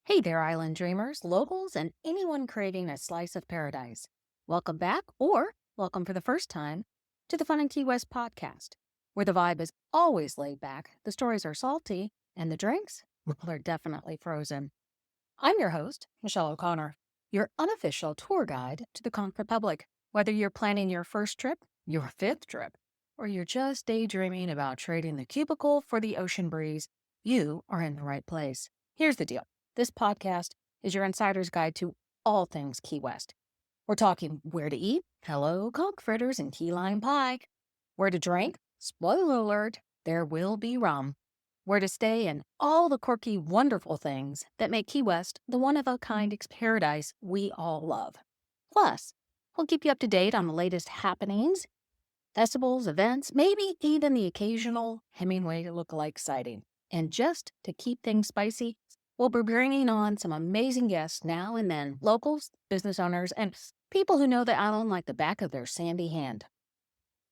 Hey there, island dreamers, locals, and anyone craving a slice of paradise. Welcome back, or welcome for the first time, to the Fun and Key West podcast, where the vibe is always laid back, the stories are salty, and the drinks, well, they're definitely frozen. I'm your host, Michelle O'Connor, your unofficial tour guide to the Conch Republic. Whether you're planning your first trip, your fifth trip, or you're just daydreaming about trading the cubicle for the ocean breeze, you are in the right place. Here's the deal. This podcast is your insider's guide to all things Key West. We're talking where to eat, hello, conch fritters and key lime pie, where to drink, spoiler alert, there will be rum, where to stay, and all the quirky, wonderful things that make Key West the one-of-a-kind paradise we all love. Plus, we'll keep you up to date on the latest happenings, festivals, events, maybe even the occasional Hemingway lookalike sighting. And just to keep things spicy, we'll be bringing on some amazing guests now and then, locals, business owners, and people who know the island like the back of their sandy hand.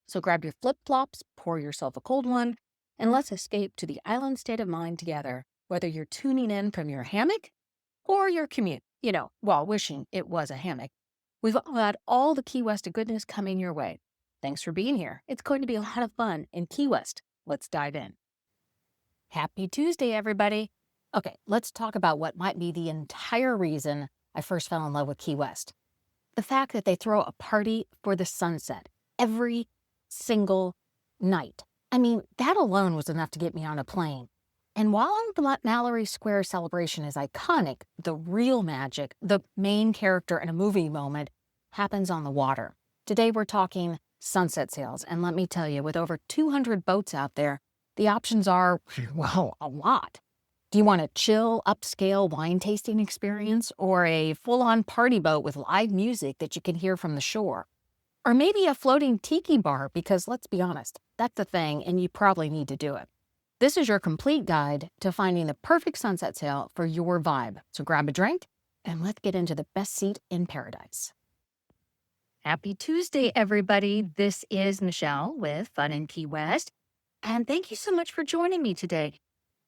So grab your flip-flops, pour yourself a cold one, and let's escape to the island state of mind together, whether you're tuning in from your hammock or your commute, while wishing it was a hammock. We've got all the Key West goodness coming your way. Thanks for being here. It's going to be a lot of fun in Key West. Let's dive in. Happy Tuesday, everybody. Okay, let's talk about what might be the entire reason I first fell in love with Key West. The fact that they throw a party for the sunset every single night. I mean, that alone was enough to get me on a plane. And while the Mallory Square celebration is iconic, the real magic, the main character in a movie moment, happens on the water. Today we're talking sunset sails, and let me tell you, with over 200 boats out there, the options are, well, a lot. Do you want a chill, upscale wine tasting experience, or a full-on party boat with live music that you can hear from the shore? Or maybe a floating tiki bar, because let's be honest, that's a thing and you probably need to do it. This is your complete guide to finding the perfect sunset sail for your vibe. So grab a drink and let's get into the best seat in paradise. Happy Tuesday, everybody. This is Michelle with Fun in Key West. And thank you so much for joining me today.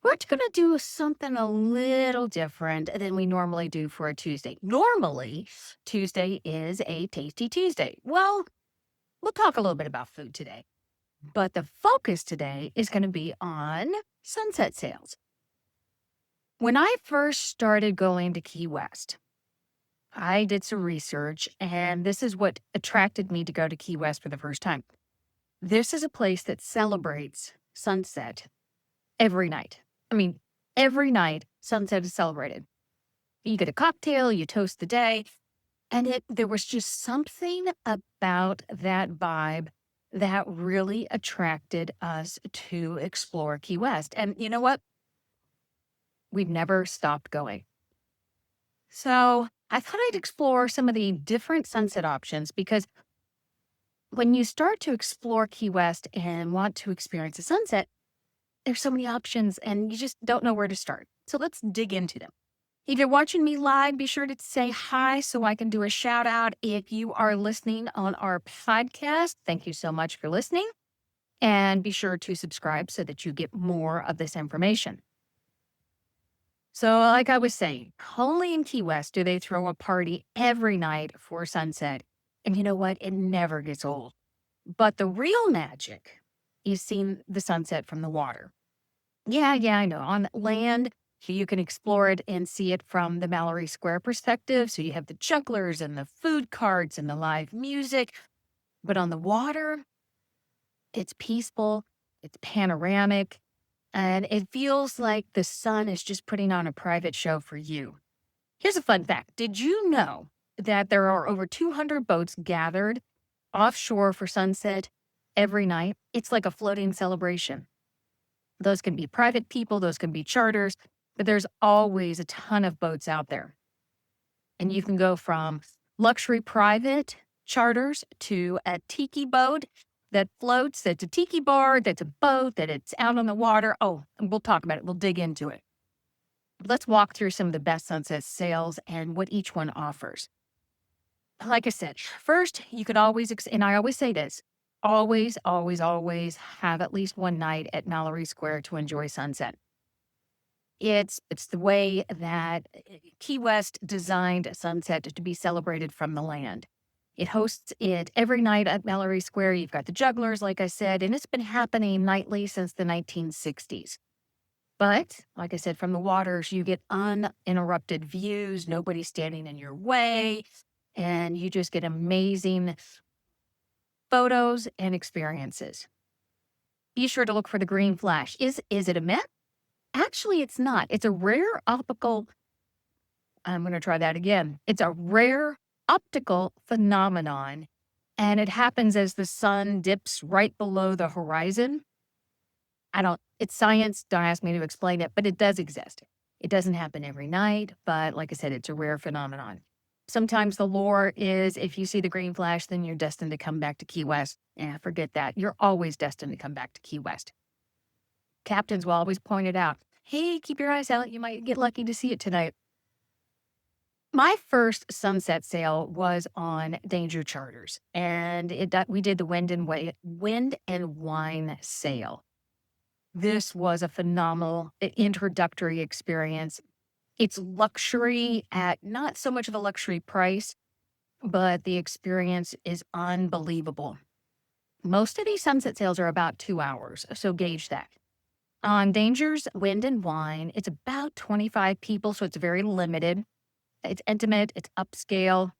We're going to do something a little different than we normally do for a Tuesday. Normally, Tuesday is a Tasty Tuesday. Well, we'll talk a little bit about food today. But the focus today is going to be on sunset sails. When I first started going to Key West, I did some research, and this is what attracted me to go to Key West for the first time. This is a place that celebrates sunset every night. I mean, every night, sunset is celebrated. You get a cocktail, you toast the day, and there was just something about that vibe that really attracted us to explore Key West. And you know what? We've never stopped going. So I thought I'd explore some of the different sunset options, because when you start to explore Key West and want to experience a sunset, there's so many options and you just don't know where to start. So let's dig into them. If you're watching me live, be sure to say hi so I can do a shout out. If you are listening on our podcast, thank you so much for listening. And be sure to subscribe so that you get more of this information. So like I was saying, only in Key West do they throw a party every night for sunset. And you know what? It never gets old. But the real magic is seeing the sunset from the water. Yeah, I know. On land, you can explore it and see it from the Mallory Square perspective. So you have the jugglers and the food carts and the live music. But on the water, it's peaceful, it's panoramic, and it feels like the sun is just putting on a private show for you. Here's a fun fact. Did you know that there are over 200 boats gathered offshore for sunset every night? It's like a floating celebration. Those can be private people, those can be charters, but there's always a ton of boats out there. And you can go from luxury private charters to a tiki boat that floats, that's a tiki bar, that's a boat, that it's out on the water. Oh, and we'll talk about it. We'll dig into it. Let's walk through some of the best sunset sails and what each one offers. Like I said, first, you could always, and I always say this, always, always, always have at least one night at Mallory Square to enjoy sunset. It's the way that Key West designed sunset to be celebrated from the land. It hosts it every night at Mallory Square. You've got the jugglers, like I said, and it's been happening nightly since the 1960s. But like I said, from the waters, you get uninterrupted views, nobody standing in your way, and you just get amazing photos and experiences. Be sure to look for the green flash. Is it a myth? Actually, it's not. It's a rare optical, I'm going to try that again. It's a rare optical phenomenon, and it happens as the sun dips right below the horizon. It's science. Don't ask me to explain it, but it does exist. It doesn't happen every night, but like I said, it's a rare phenomenon. Sometimes the lore is if you see the green flash, then you're destined to come back to Key West. Yeah, forget that. You're always destined to come back to Key West. Captains will always point it out. Hey, keep your eyes out. You might get lucky to see it tonight. My first sunset sail was on Danger Charters, and we did the wind and wine sail. This was a phenomenal introductory experience. It's luxury at not so much of a luxury price, but the experience is unbelievable. Most of these sunset sails are about 2 hours, so gauge that. On Danger's Wind and Wine, it's about 25 people, so it's very limited. It's intimate, it's upscale.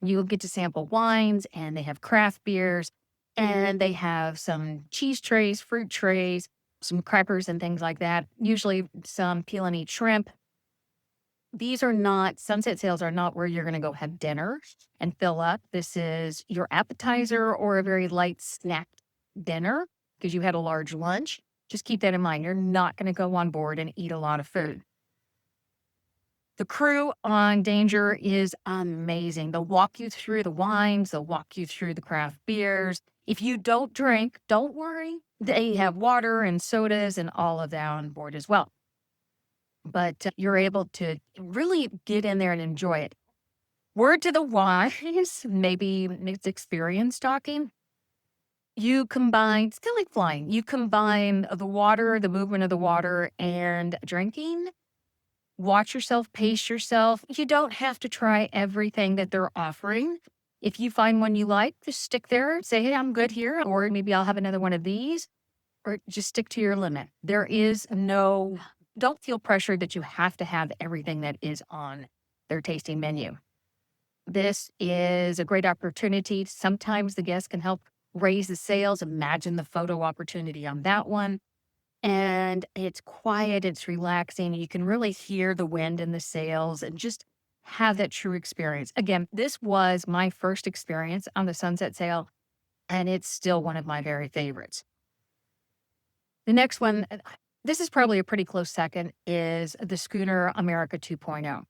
You'll get to sample wines, and they have craft beers, and they have some cheese trays, fruit trays, some crackers and things like that. Usually some peel and eat shrimp. Sunset sails are not where you're going to go have dinner and fill up. This is your appetizer or a very light snack dinner because you had a large lunch. Just keep that in mind. You're not going to go on board and eat a lot of food. The crew on Danger is amazing. They'll walk you through the wines. They'll walk you through the craft beers. If you don't drink, don't worry. They have water and sodas and all of that on board as well. But you're able to really get in there and enjoy it. Word to the wise, maybe it's experience talking. It's kind of like flying. You combine the water, the movement of the water, and drinking. Watch yourself, pace yourself. You don't have to try everything that they're offering. If you find one you like, just stick there. Say, hey, I'm good here. Or maybe I'll have another one of these. Or just stick to your limit. Don't feel pressured that you have to have everything that is on their tasting menu. This is a great opportunity. Sometimes the guests can help raise the sails. Imagine the photo opportunity on that one. And it's quiet, it's relaxing. You can really hear the wind in the sails and just have that true experience. Again, this was my first experience on the sunset sail, and it's still one of my very favorites. The next one, this is probably a pretty close second, is the Schooner America 2.0.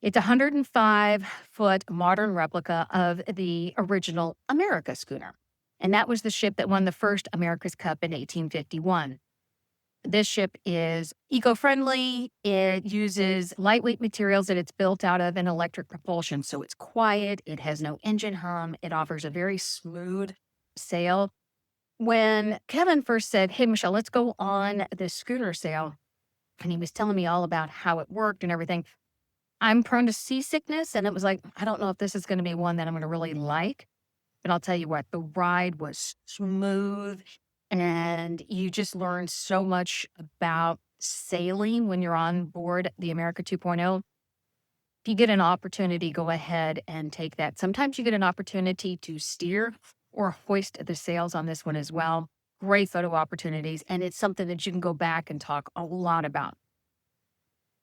It's a 105-foot modern replica of the original America schooner. And that was the ship that won the first America's Cup in 1851. This ship is eco-friendly. It uses lightweight materials that it's built out of and electric propulsion. So it's quiet. It has no engine hum. It offers a very smooth sail. When Kevin first said, hey, Michelle, let's go on this schooner sail, and he was telling me all about how it worked and everything, I'm prone to seasickness. And it was like, I don't know if this is going to be one that I'm going to really like. But I'll tell you what, the ride was smooth. And you just learn so much about sailing when you're on board the America 2.0. If you get an opportunity, go ahead and take that. Sometimes you get an opportunity to steer or hoist the sails on this one as well. Great photo opportunities. And it's something that you can go back and talk a lot about.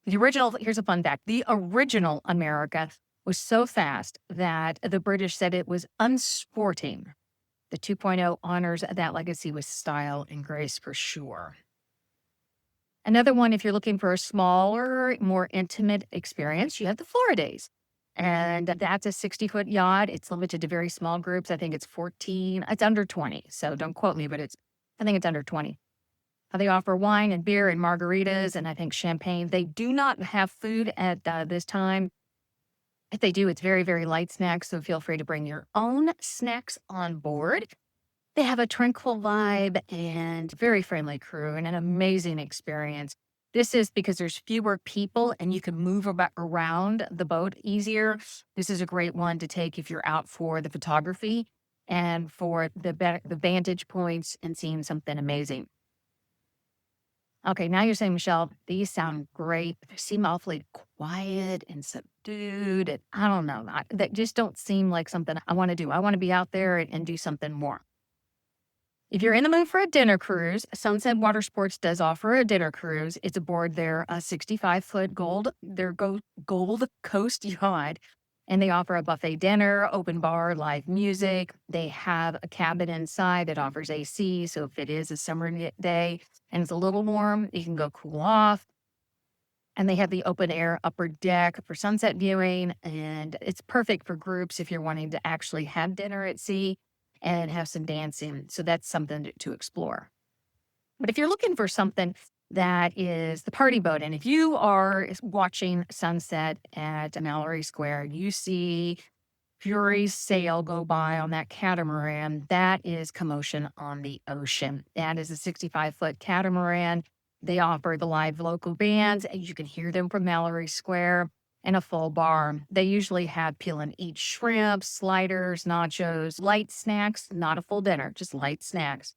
Here's a fun fact. The original America was so fast that the British said it was unsporting. The 2.0 honors that legacy with style and grace for sure. Another one, if you're looking for a smaller, more intimate experience, you have the Floridays. And that's a 60-foot yacht. It's limited to very small groups. I think it's 14. It's under 20. So don't quote me, but I think it's under 20. They offer wine and beer and margaritas and I think champagne. They do not have food at this time. If they do, it's very, very light snacks. So feel free to bring your own snacks on board. They have a tranquil vibe and very friendly crew and an amazing experience. This is because there's fewer people and you can move around the boat easier. This is a great one to take if you're out for the photography and for the vantage points and seeing something amazing. Okay, now you're saying, Michelle, these sound great. They seem awfully quiet and subdued. And I don't know, that just don't seem like something I want to do. I want to be out there and do something more. If you're in the mood for a dinner cruise, Sunset Water Sports does offer a dinner cruise. It's aboard their 65-foot Gold Coast yacht, and they offer a buffet dinner, open bar, live music. They have a cabin inside that offers AC, so if it is a summer day and it's a little warm, you can go cool off. And they have the open air upper deck for sunset viewing, and it's perfect for groups if you're wanting to actually have dinner at sea and have some dancing. So that's something to explore. But if you're looking for something that is the party boat, and if you are watching sunset at Mallory Square, you see Fury's sail go by on that catamaran, that is commotion on the ocean. That is a 65-foot catamaran. They offer the live local bands, and you can hear them from Mallory Square, and a full bar. They usually have peel and eat shrimp, sliders, nachos, light snacks, not a full dinner, just light snacks.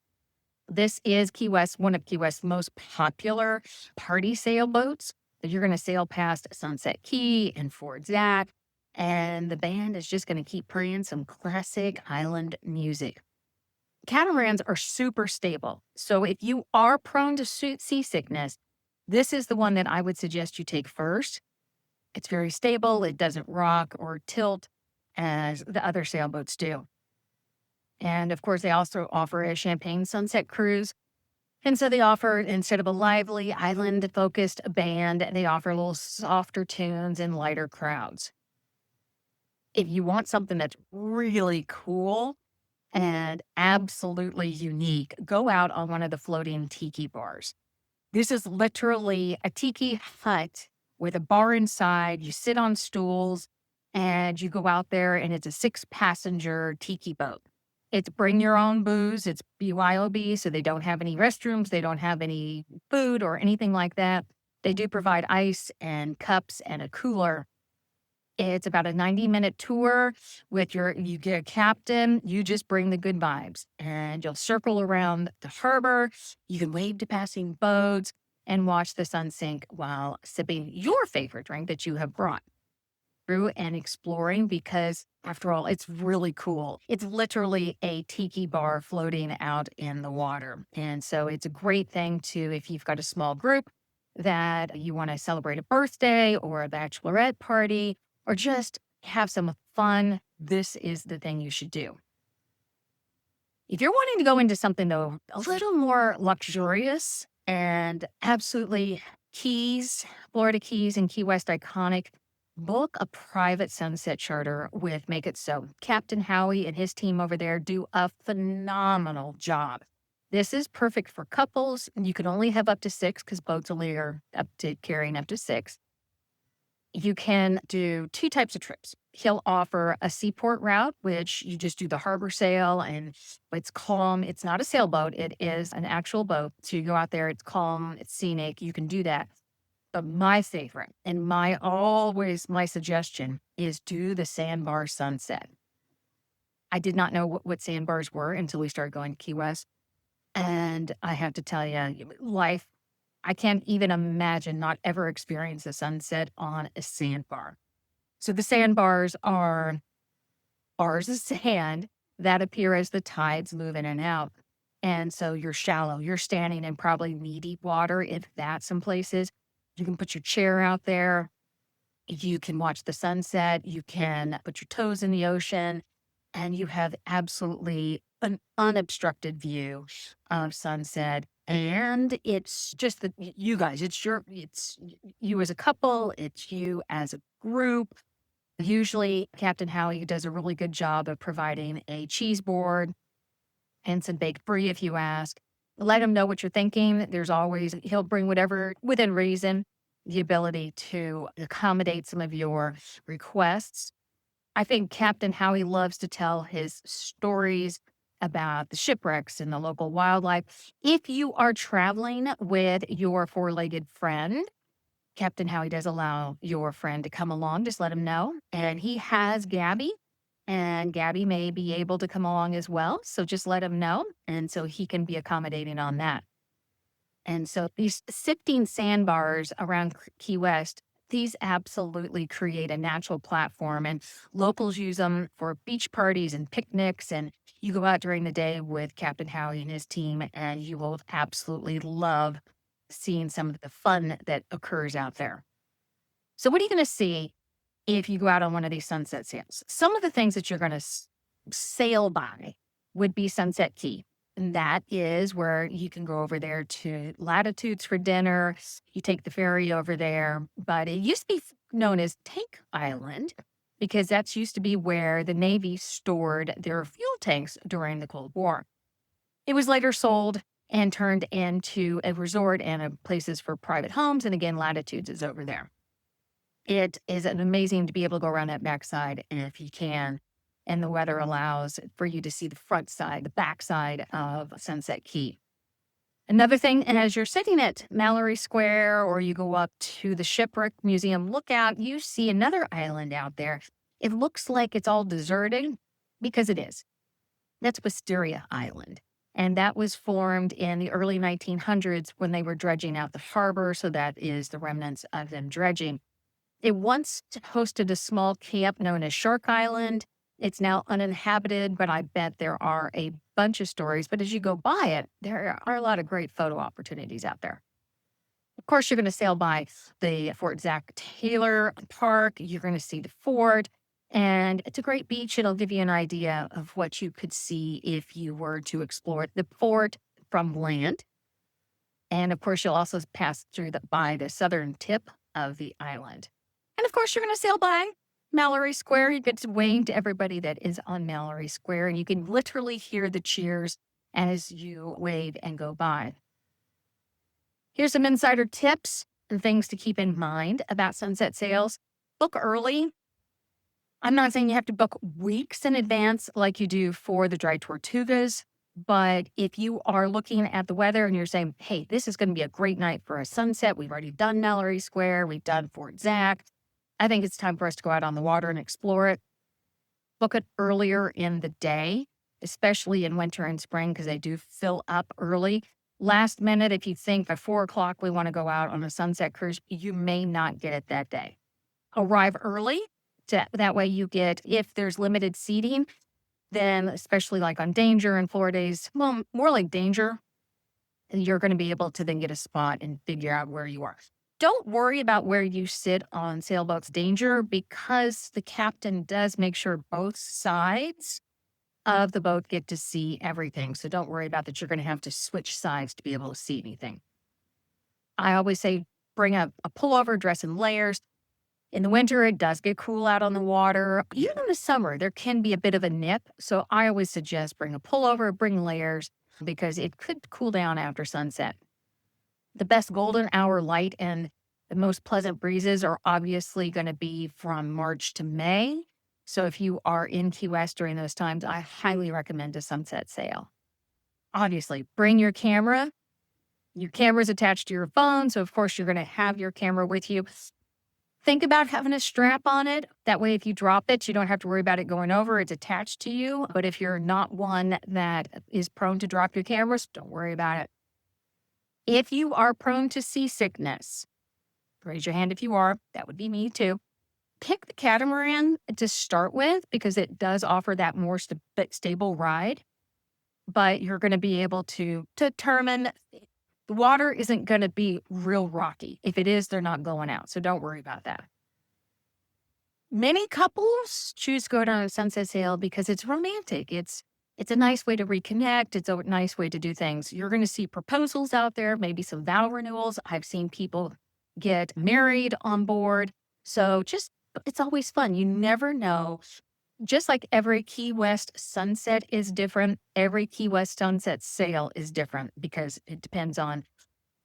This is Key West, one of Key West's most popular party sailboats. You're going to sail past Sunset Key and Fort Zach, and the band is just going to keep playing some classic island music. Catamarans are super stable. So if you are prone to seasickness, this is the one that I would suggest you take first. It's very stable. It doesn't rock or tilt as the other sailboats do. And of course, they also offer a champagne sunset cruise. And so they offer, instead of a lively island-focused band, they offer little softer tunes and lighter crowds. If you want something that's really cool and absolutely unique, go out on one of the floating tiki bars. This is literally a tiki hut with a bar inside. You sit on stools and you go out there, and it's a 6-passenger tiki boat. It's bring your own booze. It's BYOB, so they don't have any restrooms. They don't have any food or anything like that. They do provide ice and cups and a cooler. It's about a 90-minute tour with you get a captain. You just bring the good vibes, and you'll circle around the harbor. You can wave to passing boats and watch the sun sink while sipping your favorite drink that you have brought through and exploring, because after all, it's really cool. It's literally a tiki bar floating out in the water. And so it's a great thing to, if you've got a small group that you want to celebrate a birthday or a bachelorette party, or just have some fun, this is the thing you should do. If you're wanting to go into something, though, a little more luxurious and absolutely Florida Keys and Key West iconic, book a private sunset charter with Make It So. Captain Howie and his team over there do a phenomenal job. This is perfect for couples. You can only have up to 6 because boats only are up to carrying up to 6. You can do 2 types of trips. He'll offer a seaport route, which you just do the harbor sail, and it's calm. It's not a sailboat. It is an actual boat. So you go out there, it's calm, it's scenic. You can do that. But my favorite and my suggestion is do the sandbar sunset. I did not know what sandbars were until we started going to Key West. And I have to tell you, I can't even imagine not ever experience a sunset on a sandbar. So the sandbars are bars of sand that appear as the tides move in and out. And so you're shallow. You're standing in probably knee-deep water, if that some places. You can put your chair out there. You can watch the sunset. You can put your toes in the ocean. And you have absolutely an unobstructed view of sunset. And it's just that you guys, it's you as a couple, it's you as a group. Usually Captain Howie does a really good job of providing a cheese board and some baked brie if you ask. Let him know what you're thinking. He'll bring whatever within reason, the ability to accommodate some of your requests. I think Captain Howie loves to tell his stories about the shipwrecks and the local wildlife. If you are traveling with your four-legged friend, Captain Howie does allow your friend to come along. Just let him know. And he has Gabby, and Gabby may be able to come along as well. So just let him know. And so he can be accommodating on that. And so these sifting sandbars around Key West, these absolutely create a natural platform. And locals use them for beach parties and picnics. And you go out during the day with Captain Howie and his team, and you will absolutely love seeing some of the fun that occurs out there. So, what are you going to see if you go out on one of these sunset sails? Some of the things that you're going to sail by would be Sunset Key. And that is where you can go over there to Latitudes for dinner. You take the ferry over there. But it used to be known as Tank Island because that's used to be where the Navy stored their fuel tanks during the Cold War. It was later sold and turned into a resort and places for private homes. And again, Latitudes is over there. It is amazing to be able to go around that backside if you can. And the weather allows for you to see the front side, the back side of Sunset Key. Another thing, and as you're sitting at Mallory Square or you go up to the Shipwreck Museum lookout, you see another island out there. It looks like it's all deserted because it is. That's Wisteria Island. And that was formed in the early 1900s when they were dredging out the harbor. So that is the remnants of them dredging. It once hosted a small camp known as Shark Island. It's now uninhabited, but I bet there are a bunch of stories. But as you go by it, there are a lot of great photo opportunities out there. Of course, you're going to sail by the Fort Zach Taylor Park. You're going to see the fort. And it's a great beach. It'll give you an idea of what you could see if you were to explore the fort from land. And of course, you'll also pass through by the southern tip of the island. And of course, you're going to sail by Mallory Square. You get to wave to everybody that is on Mallory Square, and you can literally hear the cheers as you wave and go by. Here's some insider tips and things to keep in mind about sunset sails. Book early. I'm not saying you have to book weeks in advance like you do for the Dry Tortugas, but if you are looking at the weather and you're saying, hey, this is going to be a great night for a sunset, we've already done Mallory Square, we've done Fort Zach, I think it's time for us to go out on the water and explore it. Book it earlier in the day, especially in winter and spring, because they do fill up early. Last minute, if you think by 4 o'clock we want to go out on a sunset cruise, you may not get it that day. Arrive early. That way you get, if there's limited seating, then especially like on Danger and Florida Days, well, more like Danger, you're going to be able to then get a spot and figure out where you are. Don't worry about where you sit on Sailboat's Danger because the captain does make sure both sides of the boat get to see everything. So don't worry about that. You're going to have to switch sides to be able to see anything. I always say bring a pullover, dress in layers. In the winter, it does get cool out on the water. Even in the summer, there can be a bit of a nip. So I always suggest bring a pullover, bring layers because it could cool down after sunset. The best golden hour light and the most pleasant breezes are obviously going to be from March to May. So if you are in Key West during those times, I highly recommend a sunset sail. Obviously, bring your camera. Your camera's attached to your phone, so of course you're going to have your camera with you. Think about having a strap on it. That way, if you drop it, you don't have to worry about it going over. It's attached to you. But if you're not one that is prone to drop your cameras, don't worry about it. If you are prone to seasickness, raise your hand if you are. That would be me too. Pick the catamaran to start with because it does offer that more stable ride. But you're going to be able to determine the water isn't going to be real rocky. If it is, they're not going out. So don't worry about that. Many couples choose to go down a sunset sail because it's romantic. It's a nice way to reconnect. It's a nice way to do things. You're going to see proposals out there, maybe some vow renewals. I've seen people get married on board. So it's always fun. You never know. Just like every Key West sunset is different, every Key West sunset sail is different because it depends on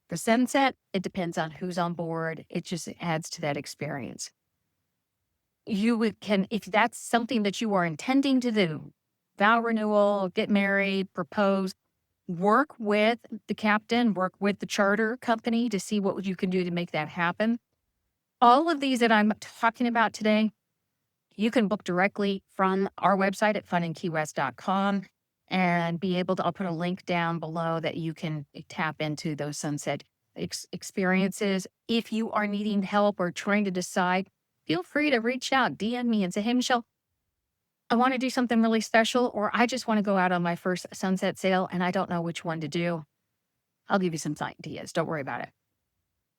the sunset. It depends on who's on board. It just adds to that experience. If that's something that you are intending to do, vow renewal, get married, propose, work with the captain, work with the charter company to see what you can do to make that happen. All of these that I'm talking about today, you can book directly from our website at FunInKeyWest.com and be able to, I'll put a link down below that you can tap into those sunset experiences. If you are needing help or trying to decide, feel free to reach out, DM me and say, hey, Michelle, I want to do something really special, or I just want to go out on my first sunset sail and I don't know which one to do. I'll give you some ideas. Don't worry about it.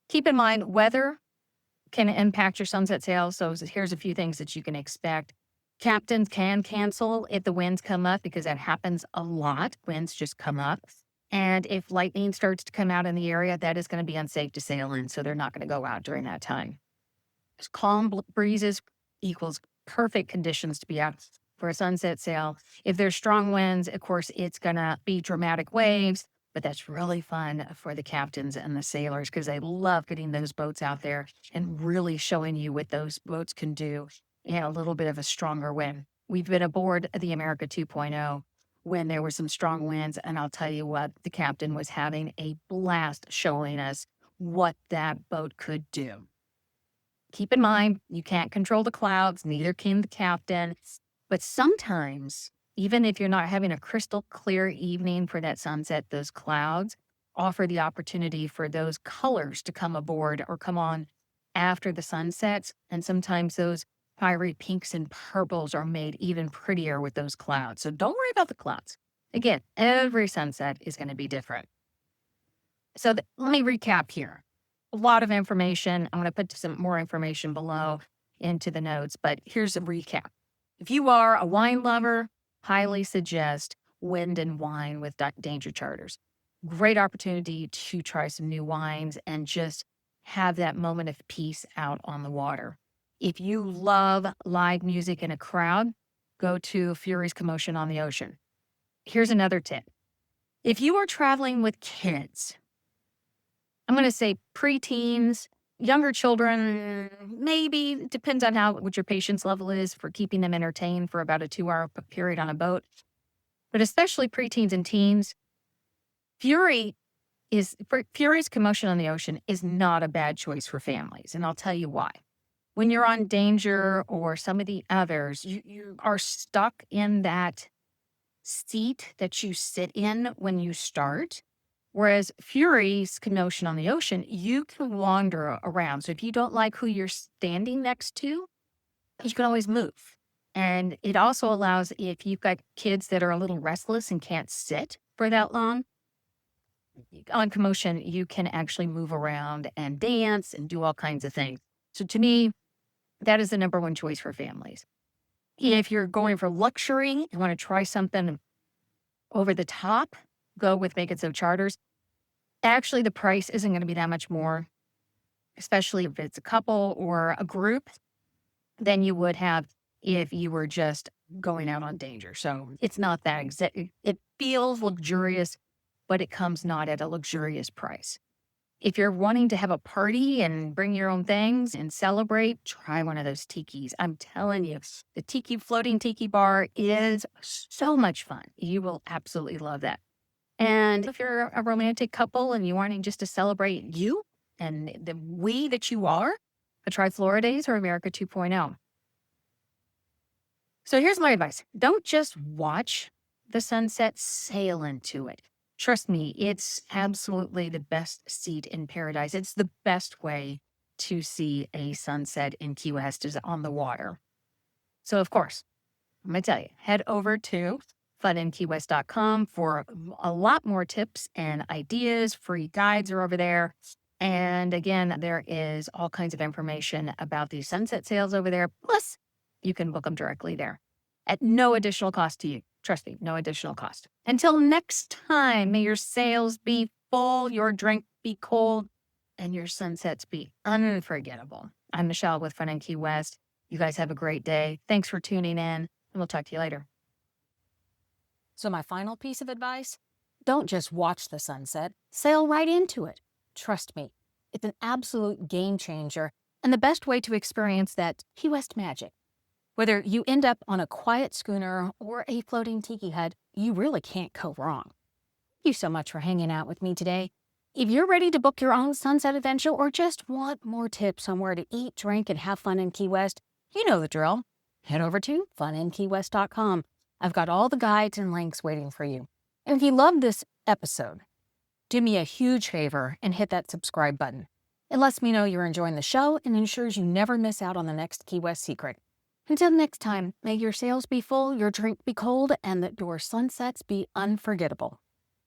Keep in mind, weather can impact your sunset sails. So here's a few things that you can expect. Captains can cancel if the winds come up, because that happens a lot. Winds just come up. And if lightning starts to come out in the area, that is going to be unsafe to sail in. So they're not going to go out during that time. Calm breezes equals perfect conditions to be out for a sunset sail. If there's strong winds, of course, it's going to be dramatic waves. But that's really fun for the captains and the sailors, because they love getting those boats out there and really showing you what those boats can do in a little bit of a stronger wind. We've been aboard the America 2.0 when there were some strong winds, and I'll tell you what, the captain was having a blast showing us what that boat could do. Keep in mind, you can't control the clouds, neither can the captain, but sometimes, even if you're not having a crystal clear evening for that sunset, those clouds offer the opportunity for those colors to come aboard or come on after the sun sets. And sometimes those fiery pinks and purples are made even prettier with those clouds. So don't worry about the clouds. Again, every sunset is going to be different. So let me recap here. A lot of information. I'm going to put some more information below into the notes, but here's a recap. If you are a wine lover, highly suggest Wind and Wine with Danger Charters. Great opportunity to try some new wines and just have that moment of peace out on the water. If you love live music in a crowd, go to Fury's Commotion on the Ocean. Here's another tip. If you are traveling with kids, I'm going to say preteens, younger children, maybe, depends on what your patience level is for keeping them entertained for about a 2-hour period on a boat. But especially preteens and teens, Fury's Commotion on the Ocean is not a bad choice for families. And I'll tell you why. When you're on Danger or some of the others, you are stuck in that seat that you sit in when you start. Whereas Fury's Commotion on the Ocean, you can wander around. So if you don't like who you're standing next to, you can always move. And it also allows, if you've got kids that are a little restless and can't sit for that long, on Commotion, you can actually move around and dance and do all kinds of things. So to me, that is the number one choice for families. If you're going for luxury and want to try something over the top, go with Make It So Charters. Actually, the price isn't going to be that much more, especially if it's a couple or a group, than you would have if you were just going out on Danger. So it's not that it feels luxurious, but it comes not at a luxurious price. If you're wanting to have a party and bring your own things and celebrate, try one of those tikis. I'm telling you, the floating tiki bar is so much fun. You will absolutely love that. And if you're a romantic couple and you're wanting just to celebrate you and the we that you are, try Floridays or America 2.0. So here's my advice. Don't just watch the sunset, sail into it. Trust me, it's absolutely the best seat in paradise. It's the best way to see a sunset in Key West is on the water. So, of course, I'm going to tell you, head over to FunInKeyWest.com for a lot more tips and ideas. Free guides are over there. And again, there is all kinds of information about these sunset sails over there. Plus, you can book them directly there at no additional cost to you. Trust me, no additional cost. Until next time, may your sails be full, your drink be cold, and your sunsets be unforgettable. I'm Michelle with Fun in Key West. You guys have a great day. Thanks for tuning in, and we'll talk to you later. So my final piece of advice, don't just watch the sunset, sail right into it. Trust me, it's an absolute game changer and the best way to experience that Key West magic. Whether you end up on a quiet schooner or a floating tiki hut, you really can't go wrong. Thank you so much for hanging out with me today. If you're ready to book your own sunset adventure or just want more tips on where to eat, drink, and have fun in Key West, you know the drill. Head over to FunInKeyWest.com. I've got all the guides and links waiting for you. And if you love this episode, do me a huge favor and hit that subscribe button. It lets me know you're enjoying the show and ensures you never miss out on the next Key West secret. Until next time, may your sails be full, your drink be cold, and that your sunsets be unforgettable.